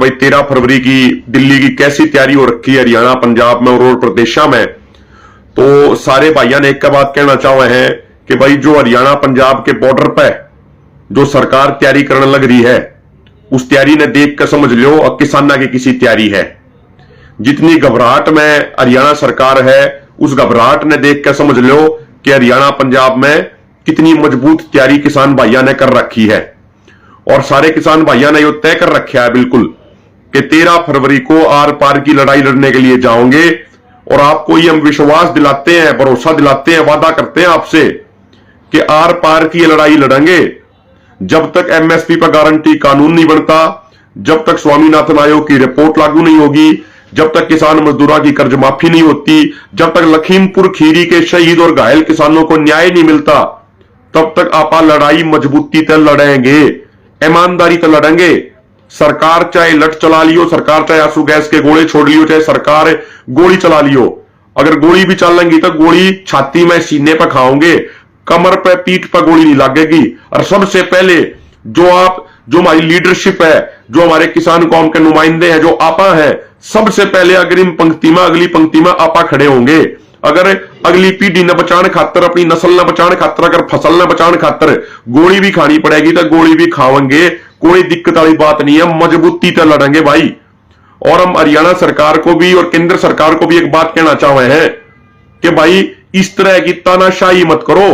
भाई 13 फरवरी की दिल्ली की कैसी तैयारी हो रखी है हरियाणा पंजाब में और प्रदेशा में। तो सारे भाइयों ने एक का बात कहना चाहे हैं कि भाई जो हरियाणा पंजाब के बॉर्डर पे जो सरकार तैयारी करने लग रही है उस तैयारी ने देख कर समझ लो और किसाना की किसी तैयारी है। जितनी घबराहट में हरियाणा सरकार है उस घबराहट ने देख कर समझ लो कि हरियाणा पंजाब में कितनी मजबूत तैयारी किसान भाइयों ने कर रखी है। और सारे किसान भाइयों ने यह तय कर रखा है बिल्कुल कि 13 फरवरी को आर पार की लड़ाई लड़ने के लिए जाओगे। और आपको ये हम विश्वास दिलाते हैं, भरोसा दिलाते हैं, वादा करते हैं आपसे कि आर पार की लड़ाई लड़ेंगे। जब तक एमएसपी पर गारंटी कानून नहीं बनता, जब तक स्वामीनाथन आयोग की रिपोर्ट लागू नहीं होगी, जब तक किसान मजदूरों की कर्ज माफी नहीं होती, जब तक लखीमपुर खीरी के शहीद और घायल किसानों को न्याय नहीं मिलता, तब तक आप लड़ाई मजबूती तक लड़ेंगे, ईमानदारी तक लड़ेंगे। सरकार चाहे लट चला लियो, सरकार चाहे आंसू गैस के गोले छोड़ लियो, चाहे सरकार गोली चला लियो, अगर गोली भी चलेंगी तो गोली छाती में सीने पर खाओगे, कमर पे पीठ पर गोली नहीं लगेगी। और सबसे पहले जो हमारी लीडरशिप है, जो हमारे किसान कौम के नुमाइंदे हैं, जो आपा है, सबसे पहले अग्रिम पंक्ति में, अगली पंक्ति में आपा खड़े होंगे। अगर अगली पीढ़ी न बचाने खातर, अपनी नस्ल न बचाने खातर, अगर फसल न बचाने खातर गोली भी खानी पड़ेगी तो गोली भी खावेंगे, कोई दिक्कत वाली बात नहीं है, मजबूती से लड़ेंगे भाई। और हम हरियाणा सरकार को भी और केंद्र सरकार को भी एक बात कहना चाहे हैं कि भाई इस तरह की तानाशाही मत करो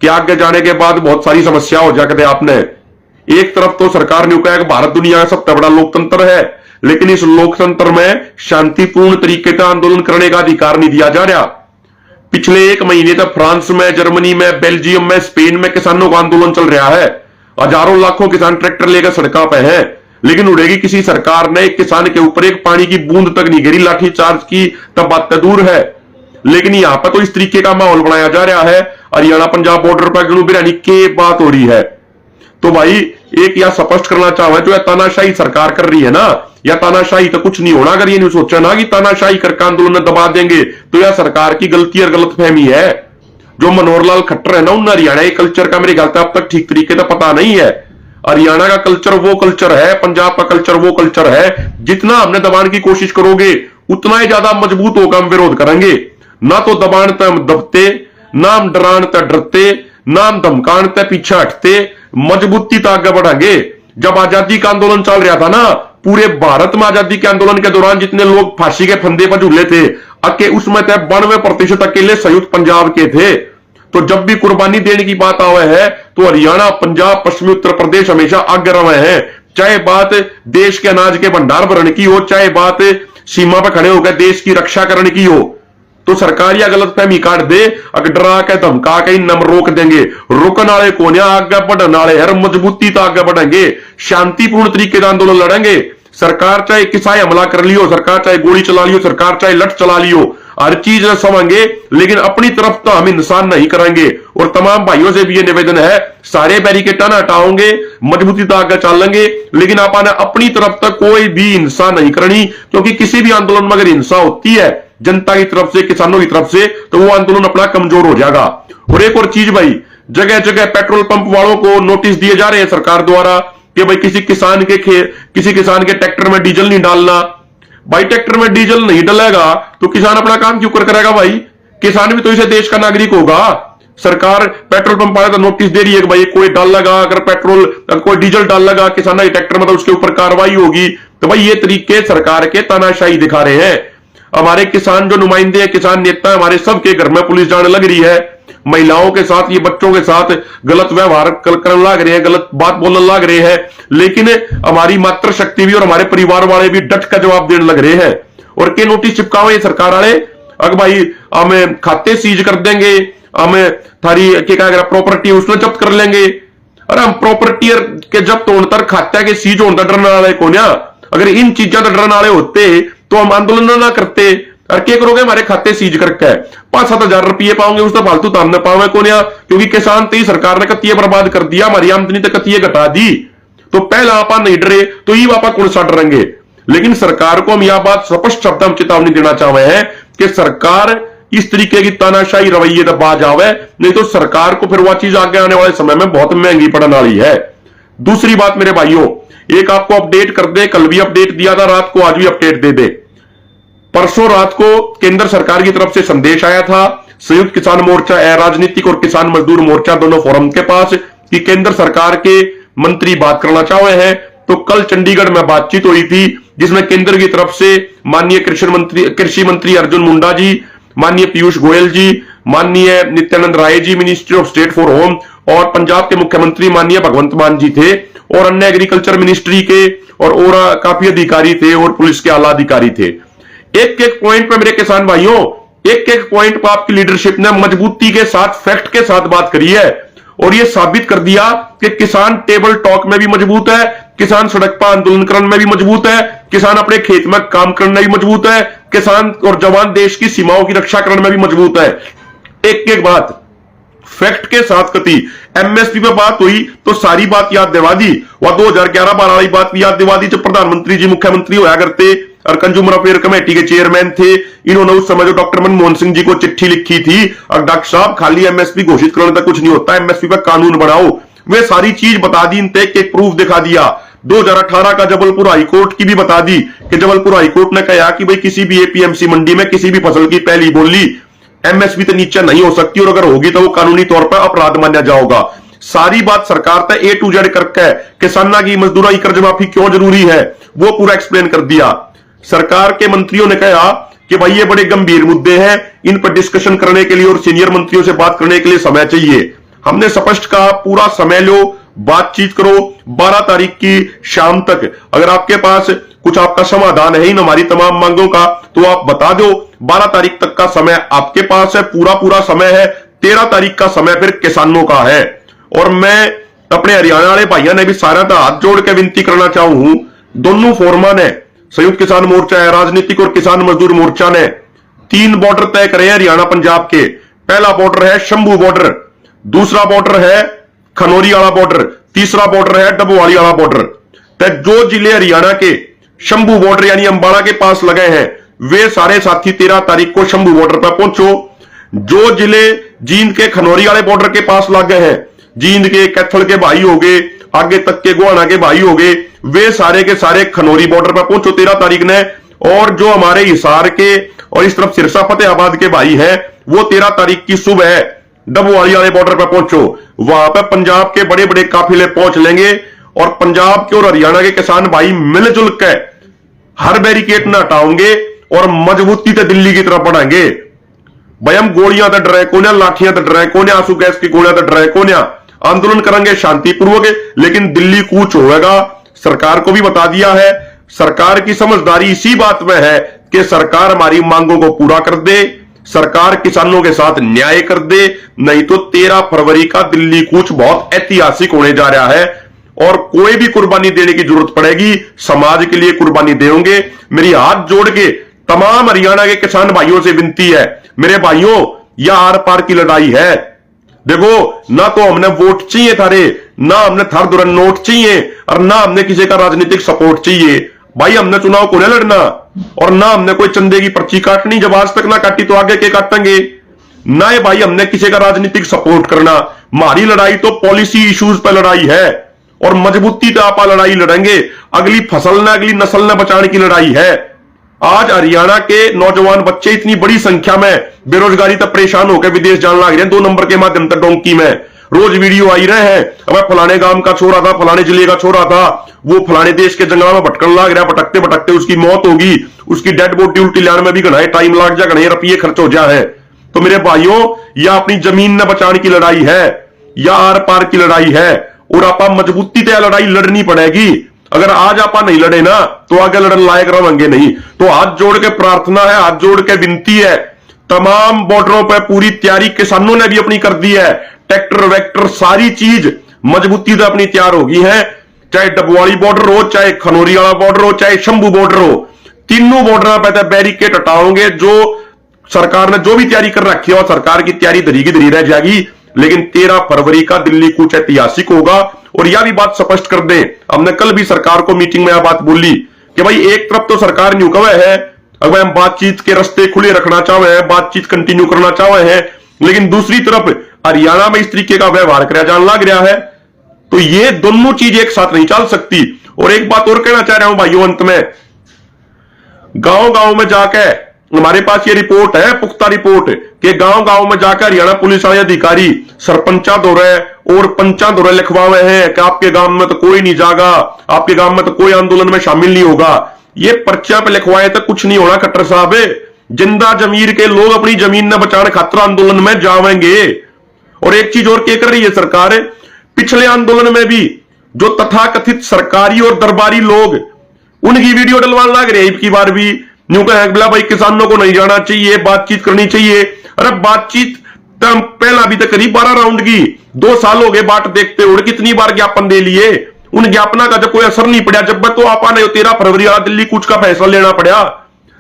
कि आगे जाने के बाद बहुत सारी समस्या हो जाती है। आपने एक तरफ तो सरकार ने कहा कि भारत दुनिया का सबसे बड़ा लोकतंत्र है, लेकिन इस लोकतंत्र में शांतिपूर्ण तरीके का आंदोलन करने का अधिकार नहीं दिया जा रहा। पिछले एक महीने तक फ्रांस में, जर्मनी में, बेल्जियम में, स्पेन में किसानों का आंदोलन चल रहा है। हजारों लाखों किसान ट्रैक्टर लेकर सड़कों पर हैं, लेकिन उड़ेगी किसी सरकार ने एक किसान के ऊपर एक पानी की बूंद तक नहीं गिरी, लाठीचार्ज की तब बात दूर है। लेकिन यहां पर तो इस तरीके का माहौल बनाया जा रहा है, हरियाणा पंजाब बॉर्डर पर गणु बिरयानी की बात हो रही है। तो भाई एक यह स्पष्ट करना चाहूं, जो तानाशाही सरकार कर रही है ना, या तानाशाही तो कुछ नहीं होना। अगर ये नहीं सोचा ना कि तानाशाही करके आंदोलन दबा देंगे, तो यह सरकार की गलती और गलतफहमी है। जो मनोहर लाल खट्टर है ना, उन हरियाणा के कल्चर का मेरे ख्याल से अब तक ठीक तरीके से पता नहीं है। हरियाणा का कल्चर वो कल्चर है, पंजाब का कल्चर वो कल्चर है, जितना हमने दबाने की कोशिश करोगे उतना ही ज्यादा मजबूत होकर हम विरोध करेंगे। ना तो दबान तय हम दबते, ना हम डरान तय डरते, ना हम धमकान तय पीछे हटते, मजबूती तक आगे बढ़ेंगे। जब आजादी का आंदोलन चल रहा था ना, पूरे भारत में आजादी के आंदोलन के दौरान जितने लोग फांसी के फंदे पर झूले थे, उसमें 92% अकेले संयुक्त पंजाब के थे। तो जब भी कुर्बानी देने की बात आवे है तो हरियाणा, पंजाब, पश्चिमी उत्तर प्रदेश हमेशा आगे रहे हैं। चाहे बात देश के अनाज के भंडार भरने की हो, चाहे बात सीमा पर खड़े होकर देश की रक्षा करने की हो। तो सरकार या गलतफहमी काट दे, अगर डरा के धमका के नम रोक देंगे। रोकने वाले कौन है? आगे बढ़ने वाले। हर मजबूती तो आगे बढ़ेंगे, शांतिपूर्ण तरीके से आंदोलन लड़ेंगे। सरकार चाहे किसाई हमला कर लियो, सरकार चाहे गोली चला लियो, सरकार चाहे लठ चला लियो, हर चीज समझेंगे, लेकिन अपनी तरफ तो हम इंसान नहीं करेंगे। और तमाम भाइयों से भी ये निवेदन है, सारे बैरिकेड ना हटाओगे, मजबूती तो आगे चलेंगे, लेकिन आपने अपनी तरफ तक कोई भी हिंसा नहीं करनी। क्योंकि किसी भी आंदोलन में अगर हिंसा होती है जनता की तरफ से, किसानों की तरफ से, तो वो आंदोलन अपना कमजोर हो जाएगा। और एक और चीज भाई, जगह जगह पेट्रोल पंप वालों को नोटिस दिए जा रहे हैं सरकार द्वारा कि भाई किसी किसान के ट्रैक्टर में डीजल नहीं डालना। भाई ट्रैक्टर में डीजल नहीं डलेगा तो किसान अपना काम क्यों करेगा? भाई किसान भी तो इसे देश का नागरिक होगा। सरकार पेट्रोल पंप वाले तो नोटिस दे रही है कि भाई कोई डाल लगा, अगर कोई डीजल डाल लगा किसान के ट्रैक्टर में, तो उसके ऊपर कार्रवाई होगी। तो भाई ये तरीके सरकार के तानाशाही दिखा रहे हैं। हमारे किसान जो नुमाइंदे हैं, किसान नेता, हमारे सबके घर में पुलिस जाने लग रही है। महिलाओं के साथ, ये बच्चों के साथ गलत व्यवहार करने लग रहे हैं, गलत बात बोलने लग रहे हैं। लेकिन हमारी मातृ शक्ति भी और हमारे परिवार वाले भी डट का जवाब देने लग रहे हैं। और के नोटिस चिपकावे सरकार वाले, अगर भाई हमें खाते सीज कर देंगे, हमें थारी प्रॉपर्टी उसमें जब्त कर लेंगे। अरे हम प्रॉपर्टी के जब्त होने तक, खाते के सीज होने तक डरने वाले कौन? अगर इन चीजों तक डरने वाले होते तो हम आंदोलन ना करते। और क्या करोगे? हमारे खाते सीज करके 5-7 हजार रुपये पाओगे, उसका फालतू तामने पावे कौन? क्योंकि किसान तो ही सरकार ने कतिये बर्बाद कर दिया, हमारी आमदनी तक कतिये घटा दी। तो पहला आपा नहीं डरे तो ये आपा कौन सा डरेंगे? लेकिन सरकार को हम यह बात स्पष्ट शब्द में चेतावनी देना चाहे हैं कि सरकार इस तरीके की तानाशाही रवैये तक बाज आवे, नहीं तो सरकार को फिर वह चीज आगे आने वाले समय में बहुत महंगी पड़ने वाली है। दूसरी बात मेरे भाइयों, एक आपको अपडेट कर दे, कल भी अपडेट दिया था रात को, आज भी अपडेट दे दे। परसों रात को केंद्र सरकार की तरफ से संदेश आया था संयुक्त किसान मोर्चा, राजनीतिक और किसान मजदूर मोर्चा दोनों फोरम के पास कि केंद्र सरकार के मंत्री बात करना चाह रहे हैं। तो कल चंडीगढ़ में बातचीत हुई थी जिसमें केंद्र की तरफ से माननीय कृषि मंत्री अर्जुन मुंडा जी, माननीय पीयूष गोयल जी, माननीय Nityanand Rai ji ministry of state for home, और पंजाब के मुख्यमंत्री माननीय भगवंत मान जी थे, और अन्य एग्रीकल्चर मिनिस्ट्री के और काफी अधिकारी थे, और पुलिस के आला अधिकारी थे। एक एक पॉइंट पे मेरे किसान भाइयों, एक एक पॉइंट पर आपकी लीडरशिप ने मजबूती के साथ, फैक्ट के साथ बात करी है, और यह साबित कर दिया कि किसान टेबल टॉक में भी मजबूत है, किसान सड़क पर आंदोलन करने में भी मजबूत है, किसान अपने खेत में काम करने में भी मजबूत है, किसान और जवान देश की सीमाओं की रक्षा करने में भी मजबूत है। एक एक बात फैक्ट के साथ कती। एमएसपी पे बात हुई तो सारी बात याद दिवा दी, वह 2011-12 वाली बात भी याद दिवा दी जब प्रधानमंत्री जी मुख्यमंत्री होया करते और कंज्यूमर अफेयर कमेटी के चेयरमैन थे। इन्होंने उस समय जो डॉक्टर मनमोहन सिंह जी को चिट्ठी लिखी थी, और डॉक्टर साहब खाली एमएसपी घोषित करने तक कुछ नहीं होता, एमएसपी पर कानून बनाओ, वे सारी चीज बता दी, इनते एक प्रूफ दिखा दिया। 2018 का जबलपुर हाईकोर्ट की भी बता दी कि जबलपुर हाईकोर्ट ने कहा कि भाई किसी भी एपीएमसी मंडी में किसी भी फसल की पहली बोली एमएसपी से नीचे नहीं हो सकती, और अगर होगी तो वो कानूनी तौर पर अपराध माना जाएगा। सारी बात सरकार तक A to Z करके किसाना की मजदूरा की कर्ज माफी क्यों जरूरी है वो पूरा एक्सप्लेन कर दिया। सरकार के मंत्रियों ने कहा कि भाई ये बड़े गंभीर मुद्दे हैं, इन पर डिस्कशन करने के लिए और सीनियर मंत्रियों से बात करने के लिए समय चाहिए। हमने स्पष्ट कहा पूरा समय लो, बातचीत करो, 12 तारीख की शाम तक अगर आपके पास कुछ आपका समाधान है इन हमारी तमाम मांगों का तो आप बता दो। 12 तारीख तक का समय आपके पास है, पूरा समय है। 13 तारीख का समय फिर किसानों का है। और मैं अपने हरियाणा वाले भाइयों ने भी सारा का हाथ जोड़ के विनती करना चाहूं, दोनों फोरमान है, संयुक्त किसान मोर्चा है, राजनीतिक और किसान मजदूर मोर्चा ने 3 बॉर्डर तय करे हैं हरियाणा पंजाब के। पहला बॉर्डर है शंभू बॉर्डर, दूसरा बॉर्डर है खनौरी वाला बॉर्डर, तीसरा बॉर्डर है डबोवाली वाला बॉर्डर। तो जो जिले हरियाणा के शंभू बॉर्डर यानी अंबाला के पास लगे हैं वे सारे साथी 13 तारीख को शंभू बॉर्डर पर पहुंचो। जो जिले जींद के खनौरी वाले बॉर्डर के पास लगे हैं, जींद के कैथल के भाई हो गए, आगे तक के गोहाना के भाई हो गए, वे सारे के सारे खनौरी बॉर्डर पर पहुंचो 13 तारीख ने। और जो हमारे हिसार के और इस तरफ सिरसा फतेहाबाद के भाई हैं वो 13 तारीख की सुबह डबोवाली वाले बॉर्डर पर पहुंचो। वहां पर पंजाब के बड़े बड़े काफिले पहुंच लेंगे और पंजाब के और हरियाणा के किसान भाई मिलजुल के हर बैरिकेड न हटाओगे और मजबूती से दिल्ली की तरफ बढ़ाएंगे। भाई हम गोलियां तो डरे कोन्या, लाठियां तो डरे कोन्या, आंसू गैस की गोलियां तो डरे कोन्या, आंदोलन करेंगे शांतिपूर्वक, लेकिन दिल्ली कूच होगा। सरकार को भी बता दिया है, सरकार की समझदारी इसी बात में है कि सरकार हमारी मांगों को पूरा कर दे, सरकार किसानों के साथ न्याय कर दे, नहीं तो 13 फरवरी का दिल्ली कूच बहुत ऐतिहासिक होने जा रहा है और कोई भी कुर्बानी देने की जरूरत पड़ेगी समाज के लिए कुर्बानी देंगे। मेरी हाथ जोड़ के तमाम हरियाणा के किसान भाइयों से विनती है, मेरे भाइयों यह आर पार की लड़ाई है। देखो ना तो हमने वोट चाहिए थारे, ना हमने थार दुरन नोट चाहिए और ना हमने किसी का राजनीतिक सपोर्ट चाहिए। भाई हमने चुनाव को नहीं लड़ना और ना हमने कोई चंदे की पर्ची काटनी, जब आज तक ना काटी तो आगे के काटेंगे ना। ये भाई हमने किसी का राजनीतिक सपोर्ट करना, हमारी लड़ाई तो पॉलिसी इश्यूज पर लड़ाई है और मजबूती पे आप लड़ाई लड़ेंगे। अगली फसल ने अगली नस्ल ने बचाने की लड़ाई है। आज हरियाणा के नौजवान बच्चे इतनी बड़ी संख्या में बेरोजगारी तक परेशान होकर विदेश जाने लग रहे हैं 2 नंबर के माध्यम तक डोंकी में। रोज वीडियो आई रहे हैं, अब फलाने गांव का छोरा था, फलाने जिले का छोरा था, वो फलाने देश के जंगलों में भटकन लग रहा, भटकते भटकते उसकी मौत होगी, उसकी डेड बॉडी उल्टी लाने में भी घना टाइम लग जा, घने रुपये खर्च हो जा है। तो मेरे भाइयों यह अपनी जमीन न बचाने की लड़ाई है, या आर पार की लड़ाई है और आप मजबूती से लड़ाई लड़नी पड़ेगी। अगर आज आप नहीं लड़े ना तो आगे लड़ने लायक रहेंगे नहीं। तो हाथ जोड़ के प्रार्थना है, हाथ जोड़ के विनती है, तमाम बॉर्डरों पर पूरी तैयारी किसानों ने भी अपनी कर दी है, ट्रैक्टर वैक्टर सारी चीज मजबूती से अपनी तैयार होगी है। चाहे डबवाली बॉर्डर हो, चाहे खनौरी वाला बॉर्डर हो, चाहे शंभू बॉर्डर हो, तीनों बॉर्डर पर बैरिकेड हटाओगे। जो सरकार ने जो भी तैयारी कर रखी है और सरकार की तैयारी धरी की धरी रह जाएगी, लेकिन 13 फरवरी का दिल्ली कूच ऐतिहासिक होगा। और यह भी बात स्पष्ट कर दें, हमने कल भी सरकार को मीटिंग में यह बात बोली कि भाई एक तरफ तो सरकार न्यू कवे है, अगर हम बातचीत के रास्ते खुले रखना चाहे हैं, बातचीत कंटिन्यू करना चाहे हैं, लेकिन दूसरी तरफ हरियाणा में इस तरीके का व्यवहार किया जाने लग रहा है, तो ये दोनों चीज एक साथ नहीं चल सकती। और एक बात और कहना चाह रहा हूं भाइयों, अंत में गांव गांव में जाकर, हमारे पास ये रिपोर्ट है, पुख्ता रिपोर्ट, कि गांव गांव में जाकर हरियाणा पुलिस वाले अधिकारी सरपंचा दौरे और पंचा दौरे लिखवावे हैं कि आपके गांव में तो कोई नहीं जागा, आपके गांव में तो कोई आंदोलन में शामिल नहीं होगा। ये पर्चा पे लिखवाए तो कुछ नहीं होना खट्टर साहब। जिंदा जमीर के लोग अपनी जमीन न बचाने खातिर आंदोलन में जावेंगे। और एक चीज और क्या कर रही है सरकार, पिछले आंदोलन में भी जो तथाकथित सरकारी और दरबारी लोग, उनकी वीडियो डलवाने लग रहे हैं। की बार भी न्यू कहा भाई किसानों को नहीं जाना चाहिए, बातचीत करनी चाहिए। अरे बातचीत पहला भी तो करीब 12 राउंड की, 2 साल हो गए बाट देखते हुए, कितनी बार ज्ञापन दे लिए, उन ज्ञापना का जब कोई असर नहीं पड़ा। जब तो आपा ने 13 फरवरी वाला दिल्ली कूच का फैसला लेना पड़ा,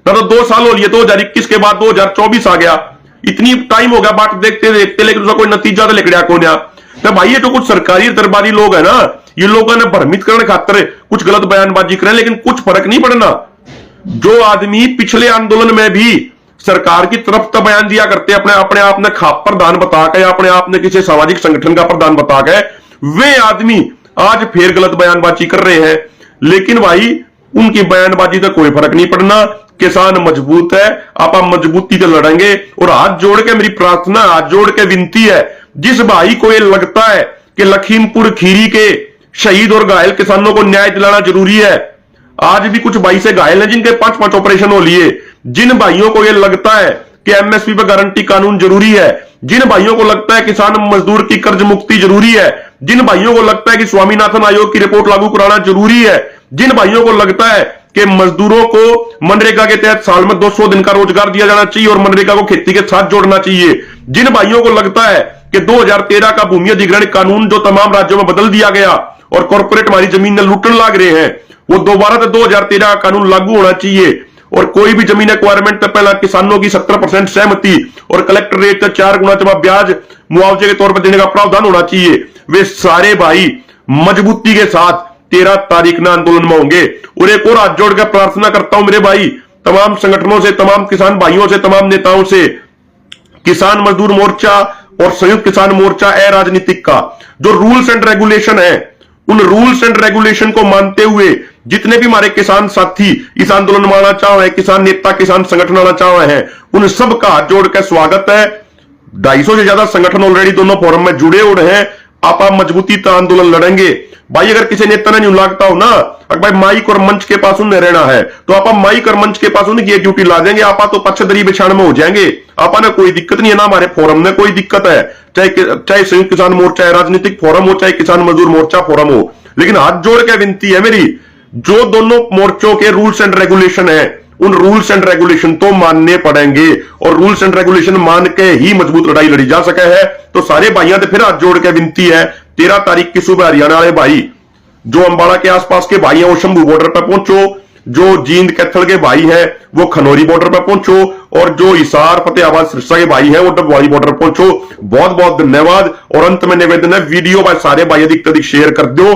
ना तो 2 साल हो लिए, 2021 के बाद 2024 आ गया, इतनी टाइम हो गया बाट देखते देखते, लेकिन उसका कोई नतीजा तो निकला कौन। तो भाई ये जो कुछ सरकारी दरबारी लोग है ना, ये लोगों ने भ्रमित करने खातिर कुछ गलत बयानबाजी करें, लेकिन कुछ फर्क नहीं पड़ना। जो आदमी पिछले आंदोलन में भी सरकार की तरफ तो बयान दिया करते, अपने आप ने खाप प्रधान बता के, अपने आप ने किसी सामाजिक संगठन का प्रधान बता के, वे आदमी आज फिर गलत बयानबाजी कर रहे हैं। लेकिन भाई उनकी बयानबाजी का कोई फर्क नहीं पड़ना। किसान मजबूत है, आप मजबूती से लड़ेंगे। और हाथ जोड़ के मेरी प्रार्थना, हाथ जोड़ के विनती है, जिस भाई को ये लगता है कि लखीमपुर खीरी के शहीद और घायल किसानों को न्याय दिलाना जरूरी है, आज भी कुछ भाई से घायल हैं जिनके 5-5 ऑपरेशन हो लिए। जिन भाइयों को यह लगता है कि एमएसपी पर गारंटी कानून जरूरी है, जिन भाइयों को लगता है किसान मजदूर की कर्ज मुक्ति जरूरी है, जिन भाइयों को लगता है कि स्वामीनाथन आयोग की रिपोर्ट लागू कराना जरूरी है, जिन भाइयों को लगता है कि मजदूरों को मनरेगा के तहत साल में 200 दिन का रोजगार दिया जाना चाहिए और मनरेगा को खेती के साथ जोड़ना चाहिए, जिन भाइयों को लगता है कि 2013 का भूमि अधिग्रहण कानून जो तमाम राज्यों में बदल दिया गया और कॉर्पोरेट हमारी जमीन में लूटने लग रहे हैं, वो दोबारा से 2013 का कानून लागू होना चाहिए। और कोई भी जमीन एक्वायरमेंट तो पहला किसानों की 70% सहमति और कलेक्टर रेट 4 गुना जमा ब्याज मुआवजे के तौर पर देने का प्रावधान होना चाहिए। वे सारे भाई मजबूती के साथ 13 तारीख में आंदोलन में होंगे। और एक और हाथ जोड़ कर प्रार्थना करता हूं मेरे भाई, तमाम संगठनों से, तमाम किसान भाइयों से, तमाम नेताओं से, किसान मजदूर मोर्चा और संयुक्त किसान मोर्चा अराजनीतिक का जो रूल्स एंड रेगुलेशन है, उन रूल्स एंड रेगुलेशन को मानते हुए जितने भी हमारे किसान साथी इस आंदोलन में आना चाहे, किसान नेता, किसान संगठन आना चाहे हैं, उन सब का हाथ जोड़ कर स्वागत है। 250 से ज्यादा संगठन ऑलरेडी दोनों फोरम में जुड़े हुए हैं। आप मजबूती तो आंदोलन लड़ेंगे भाई। अगर किसी नेता ने नहीं लगता हो ना, अगर भाई माइक और मंच के पास उन्हें रहना है, तो आप माइक और मंच के पास उनकी ड्यूटी ला देंगे। आप तो पक्षधरी बिछाण में हो जाएंगे। आप ने कोई दिक्कत नहीं है ना, हमारे फोरम में कोई दिक्कत है, चाहे संयुक्त किसान मोर्चा राजनीतिक फोरम हो, चाहे किसान मजदूर मोर्चा फोरम हो। लेकिन हाथ जोड़ के विनती है मेरी, जो दोनों मोर्चों के रूल्स एंड रेगुलेशन है, उन रूल्स एंड रेगुलेशन तो मानने पड़ेंगे और रूल्स एंड रेगुलेशन मान के ही मजबूत लड़ाई लड़ी जा सके है। तो सारे भाइयों से फिर हाथ जोड़ के विनती है, 13 तारीख की सुबह हरियाणा वाले भाई, जो अंबाला के आसपास के भाई हैं वो शंभू बॉर्डर पर पहुंचो, जो जींद कैथल के भाई हैं वो खनौरी बॉर्डर पर पहुंचो, और जो हिसार फतेहाबाद सिरसा के भाई हैं वो डबवाली बॉर्डर पहुंचो। बहुत बहुत धन्यवाद। और अंत में निवेदन है, वीडियो भाई सारे भाई अधिक से अधिक शेयर कर दो।